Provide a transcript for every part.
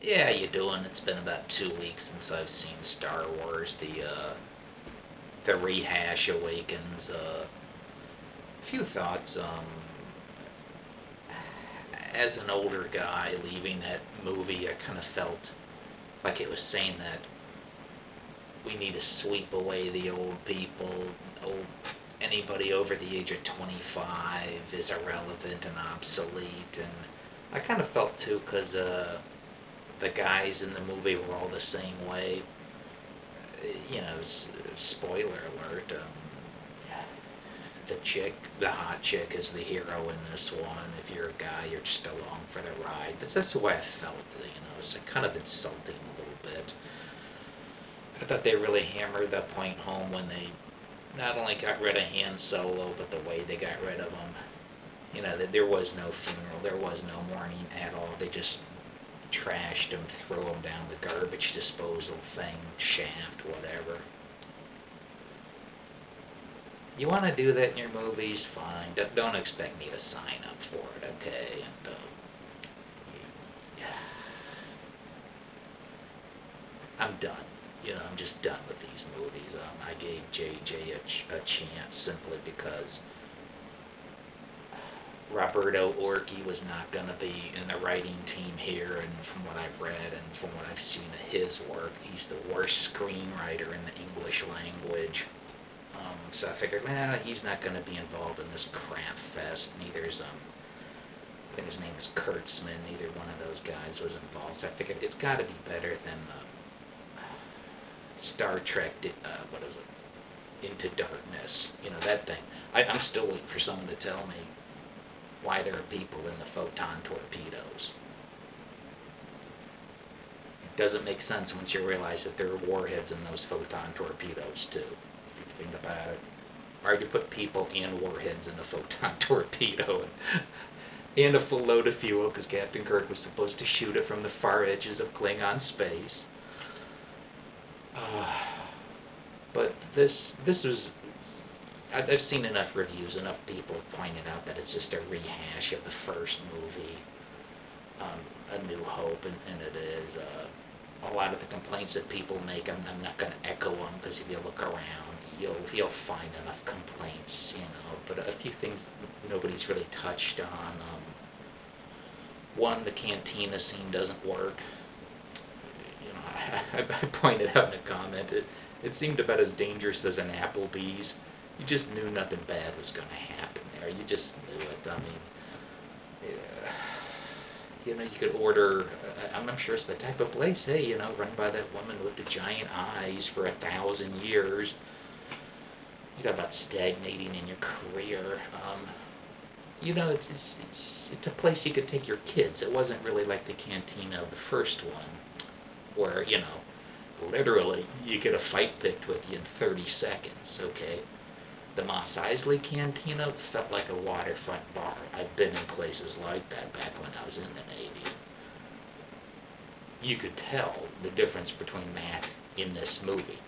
Yeah, you doing? It's been about 2 weeks since I've seen Star Wars, the rehash awakens. Few thoughts. As an older guy leaving that movie, I kind of felt like it was saying that we need to sweep away the old people. Old Anybody over the age of 25 is irrelevant and obsolete, and I kind of felt too because the guys in the movie were all the same way. Spoiler alert. The hot chick, is the hero in this one. If you're a guy, you're just along for the ride. That's the way I felt. It's kind of insulting a little bit. I thought they really hammered the point home when they not only got rid of Han Solo, but the way they got rid of him. That there was no funeral, there was no mourning at all. They just trashed him, threw him down the garbage disposal thing, shaft, whatever. You want to do that in your movies, fine. Don't expect me to sign up for it, okay? And I'm done. I'm just done with these movies. I gave JJ a chance simply because Roberto Orci was not going to be in the writing team here, and from what I've read and from what I've seen of his work, he's the worst screenwriter in the English language. So I figured, he's not going to be involved in this crap fest. Neither is, I think his name is Kurtzman. Neither one of those guys was involved. So I figured it's got to be better than Star Trek, what is it? Into Darkness. That thing. I'm still waiting for someone to tell me why there are people in the photon torpedoes. It doesn't make sense once you realize that there are warheads in those photon torpedoes, too. Think about it. Hard to put people and warheads in a photon torpedo and a full load of fuel, because Captain Kirk was supposed to shoot it from the far edges of Klingon space. But this was. I've seen enough reviews, enough people pointed out that it's just a rehash of the first movie, A New Hope, and it is. A lot of the complaints that people make, I'm not going to echo them, because if you look around, you'll find enough complaints, But a few things nobody's really touched on. One, the cantina scene doesn't work. I pointed out in a comment, it seemed about as dangerous as an Applebee's. You just knew nothing bad was going to happen there. You just knew it. You could order, I'm sure it's the type of place, run by that woman with the giant eyes for 1,000 years. You talk about stagnating in your career. It's a place you could take your kids. It wasn't really like the cantina of the first one, where, literally you get a fight picked with you in 30 seconds, okay? The Mos Eisley Cantina felt like a waterfront bar. I've been in places like that back when I was in the Navy. You could tell the difference between that in this movie.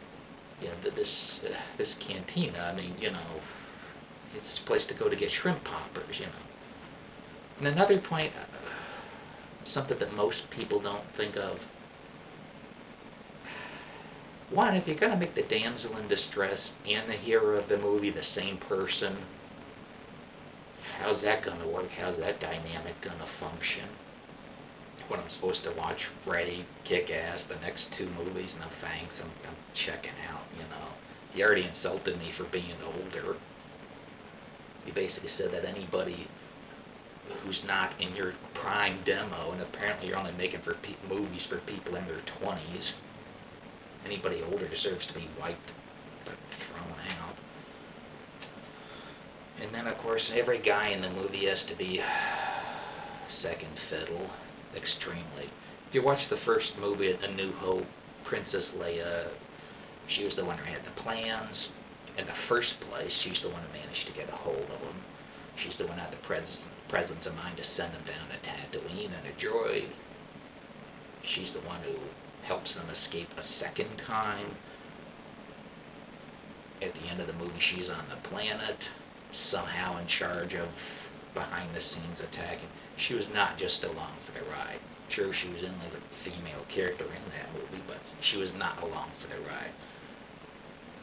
This cantina, it's a place to go to get shrimp poppers, And another point, something that most people don't think of. One, if you're going to make the damsel in distress and the hero of the movie the same person, how's that going to work? How's that dynamic going to function? When I'm supposed to watch Freddy, Kick-Ass, the next two movies, no thanks, I'm checking out, You already insulted me for being older. You basically said that anybody who's not in your prime demo, and apparently you're only making movies for people in their 20s, anybody older deserves to be wiped, thrown out. And then, of course, every guy in the movie has to be second fiddle, extremely. If you watch the first movie, A New Hope, Princess Leia, she was the one who had the plans. In the first place, she's the one who managed to get a hold of them. She's the one who had the presence of mind to send them down to Tatooine in a droid. She's the one who helps them escape a second time. At the end of the movie, she's on the planet, somehow in charge of behind-the-scenes attacking. She was not just along for the ride. True, she was in like a female character in that movie, but she was not along for the ride.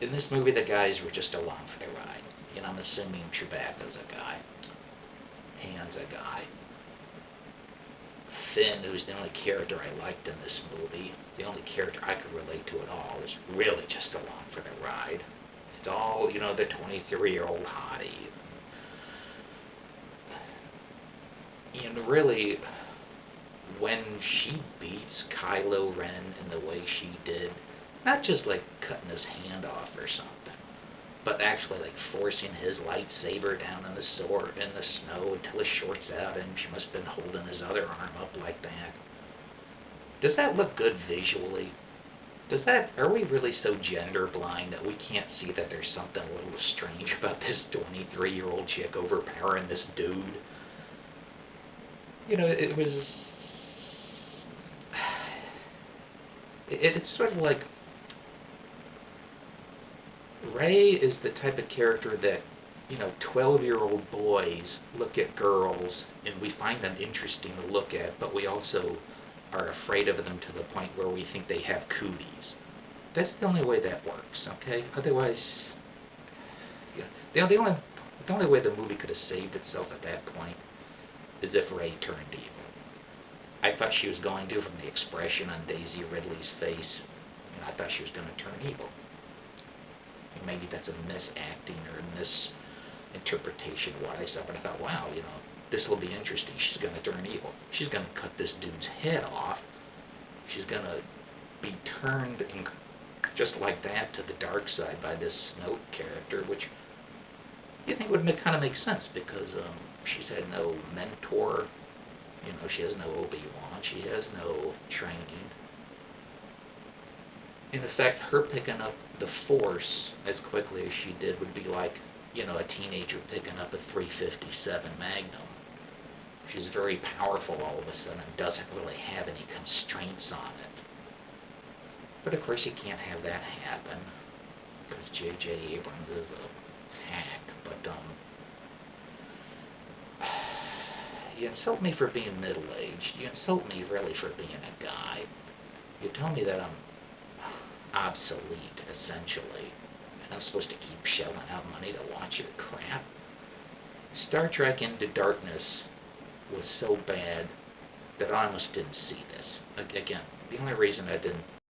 In this movie, the guys were just along for the ride. You know, I'm assuming Chewbacca's a guy. Han's a guy. Finn, who's the only character I liked in this movie, the only character I could relate to at all, is really just along for the ride. It's all, you know, the 23-year-old hottie. And really, when she beats Kylo Ren in the way she did, not just like cutting his hand off or something, but actually like forcing his lightsaber down in the snow until his shorts out, and she must have been holding his other arm up like that. Does that look good visually? Are we really so gender blind that we can't see that there's something a little strange about this 23-year-old chick overpowering this dude? You know, it's sort of like Rey is the type of character that, you know, 12-year-old boys look at girls and we find them interesting to look at, but we also are afraid of them to the point where we think they have cooties. That's the only way that works, okay? Otherwise, yeah, the only way the movie could have saved itself at that point is if Rey turned evil. I thought she was going to, from the expression on Daisy Ridley's face, and I thought she was going to turn evil. And maybe that's a misacting or misinterpretation of what I saw, but I thought, wow, you know, this will be interesting. She's going to turn evil. She's going to cut this dude's head off. She's going to be turned just like that to the dark side by this Snoke character, which you think would kind of make sense because she's had no mentor. You know, she has no Obi-Wan. She has no training. In effect, her picking up the Force as quickly as she did would be like, you know, a teenager picking up a .357 Magnum. She's very powerful all of a sudden and doesn't really have any constraints on it. But of course you can't have that happen because J.J. Abrams is a hack. But you insult me for being middle-aged. You insult me really for being a guy. You tell me that I'm obsolete, essentially, and I'm supposed to keep shelling out money to watch your crap. Star Trek Into Darkness was so bad that I almost didn't see this. Again, the only reason I didn't